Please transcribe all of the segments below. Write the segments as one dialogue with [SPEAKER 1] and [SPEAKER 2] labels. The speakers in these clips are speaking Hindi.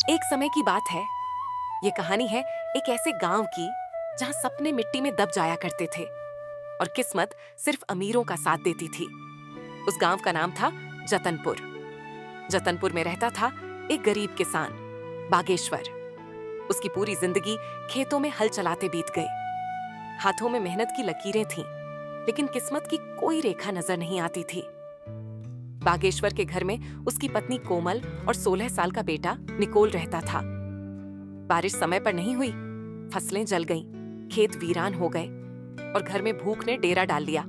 [SPEAKER 1] एक समय की बात है। ये कहानी है एक ऐसे गांव की जहां सपने मिट्टी में दब जाया करते थे और किस्मत सिर्फ अमीरों का साथ देती थी। उस गांव का नाम था जतनपुर। जतनपुर में रहता था एक गरीब किसान, बागेश्वर। उसकी पूरी जिंदगी खेतों में हल चलाते बीत गई। हाथों में मेहनत की लकीरें थीं, लेकिन किस्मत की कोई रेखा नजर नहीं आती थी। बागेश्वर के घर में उसकी पत्नी कोमल और 16 साल का बेटा निकोल रहता था। बारिश समय पर नहीं हुई, फसलें जल गईं, खेत वीरान हो गए और घर में भूख ने डेरा डाल लिया।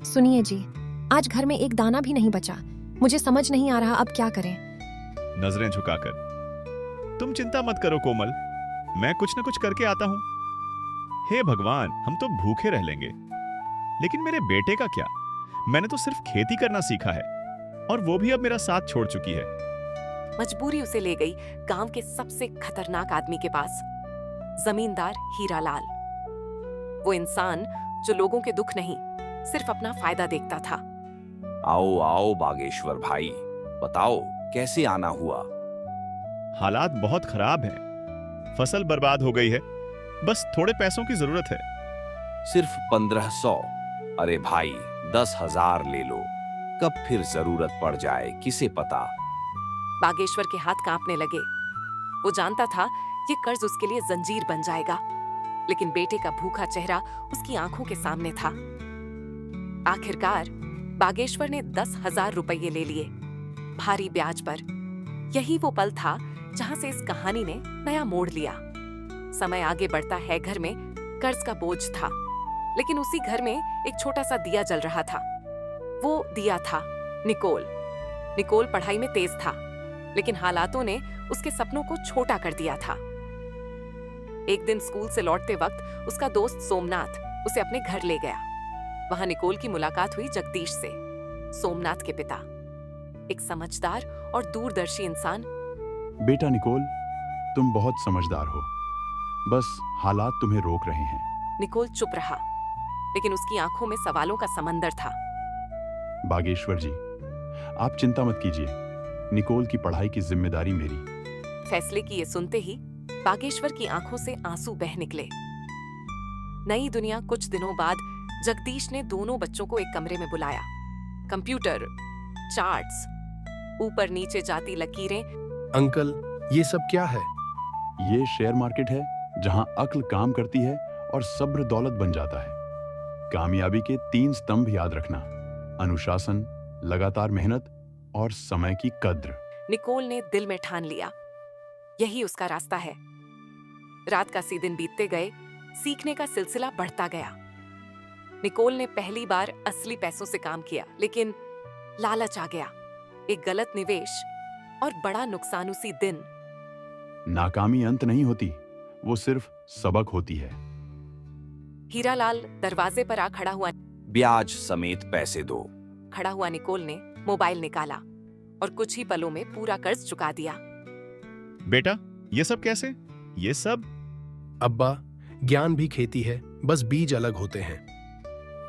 [SPEAKER 2] सुनिए जी, आज घर में एक दाना भी नहीं बचा। मुझे समझ नहीं आ रहा अब क्या करें।
[SPEAKER 3] नजरें झुकाकर, तुम चिंता मत करो कोमल, मैं कुछ न कुछ करके आता हूं। हे भगवान, हम तो भूखे रह लेंगे, लेकिन मेरे बेटे का क्या? मैंने तो सिर्फ खेती करना सीखा है और वो भी अब मेरा साथ छोड़ चुकी है।
[SPEAKER 1] मजबूरी उसे ले गई गांव के सबसे खतरनाक आदमी के पास, जमींदार हीरालाल। वो इंसान जो लोगों के दुख नहीं, सिर्फ अपना फायदा देखता था।
[SPEAKER 4] आओ आओ बागेश्वर भाई, बताओ कैसे आना हुआ?
[SPEAKER 3] हालात बहुत खराब हैं, फसल बर्बाद हो गई है, बस थोड़े पैसों की जरूरत है।
[SPEAKER 4] सिर्फ 1500? अरे भाई 10,000 ले लो, कब फिर जरूरत पड़ जाए किसे पता।
[SPEAKER 1] बागेश्वर के हाथ कांपने लगे। वो जानता था ये कर्ज उसके लिए जंजीर बन जाएगा, लेकिन बेटे का भूखा चेहरा उसकी आंखों के सामने था। आखिरकार बागेश्वर ने 10,000 रुपये ले लिए, भारी ब्याज पर। यही वो पल था जहां से इस कहानी ने नया मोड़ लिया। समय आगे बढ़ता है, घर में कर्ज का बोझ था, लेकिन उसी घर में एक छोटा सा दिया जल रहा था। वो दिया था निकोल। निकोल पढ़ाई में तेज था, लेकिन हालातों ने उसके सपनों को छोटा कर दिया था। एक दिन स्कूल से लौटते वक्त उसका दोस्त सोमनाथ उसे अपने घर ले गया। वहां निकोल की मुलाकात हुई जगदीश से, सोमनाथ के पिता, एक समझदार और दूरदर्शी इंसान।
[SPEAKER 5] बेटा निकोल, तुम बहुत समझदार हो, बस हालात तुम्हें रोक रहे हैं।
[SPEAKER 1] निकोल चुप रहा, लेकिन उसकी आंखों में सवालों का समंदर था।
[SPEAKER 5] बागेश्वर जी, आप चिंता मत कीजिए, निकोल की पढ़ाई की जिम्मेदारी मेरी।
[SPEAKER 1] फैसले की ये सुनते ही बागेश्वर की आंखों से आंसू बह निकले। नई दुनिया कुछ दिनों बाद जगदीश ने दोनों बच्चों को एक कमरे में बुलाया। कंप्यूटर, चार्ट्स, ऊपर नीचे जाती लकीरें।
[SPEAKER 6] अंकल, ये सब क्या है?
[SPEAKER 5] ये शेयर मार्केट है, जहां अक्ल काम करती है और सब्र दौलत बन जाता है। कामयाबी के 3 स्तंभ याद रखना: अनुशासन, लगातार मेहनत और समय की कद्र।
[SPEAKER 1] निकोल ने दिल में ठान लिया, यही उसका रास्ता है। रात का सी दिन बीतते गए, सीखने का सिलसिला बढ़ता गया। निकोल ने पहली बार असली पैसों से काम किया, लेकिन लालच आ गया, एक गलत निवेश और बड़ा नुकसान उसी दिन।
[SPEAKER 5] नाकामी अंत नहीं होती, वो सिर्फ सबक होती है।
[SPEAKER 1] हीरालाल दरवाजे पर आ खड़ा हुआ।
[SPEAKER 4] ब्याज समेत पैसे दो।
[SPEAKER 1] खड़ा हुआ निकोल ने मोबाइल निकाला और कुछ ही पलों में पूरा कर्ज चुका दिया।
[SPEAKER 3] बेटा, ये सब कैसे? ये सब?
[SPEAKER 6] अब्बा, ज्ञान भी खेती है, बस बीज अलग होते हैं।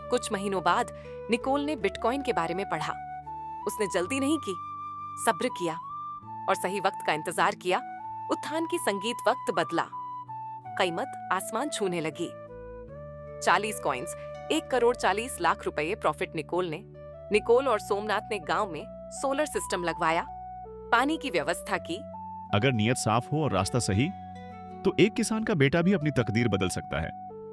[SPEAKER 1] कुछ महीनों बाद निकोल ने बिटकॉइन के बारे में पढ़ा। उसने जल्दी नहीं की, सब्र किया और सही वक्त का इंतजार किया। उत्थान की संगीत वक्त बदला, कीमत आसमान छूने लगी। 40 कॉइन्स, 1,40,00,000 रुपए प्रॉफिट निकोल और सोमनाथ ने गांव में सोलर सिस्टम लगवाया, पानी की व्यवस्था की।
[SPEAKER 3] अगर नीयत साफ हो और रास्ता सही, तो एक किसान का बेटा भी अपनी तकदीर बदल सकता है।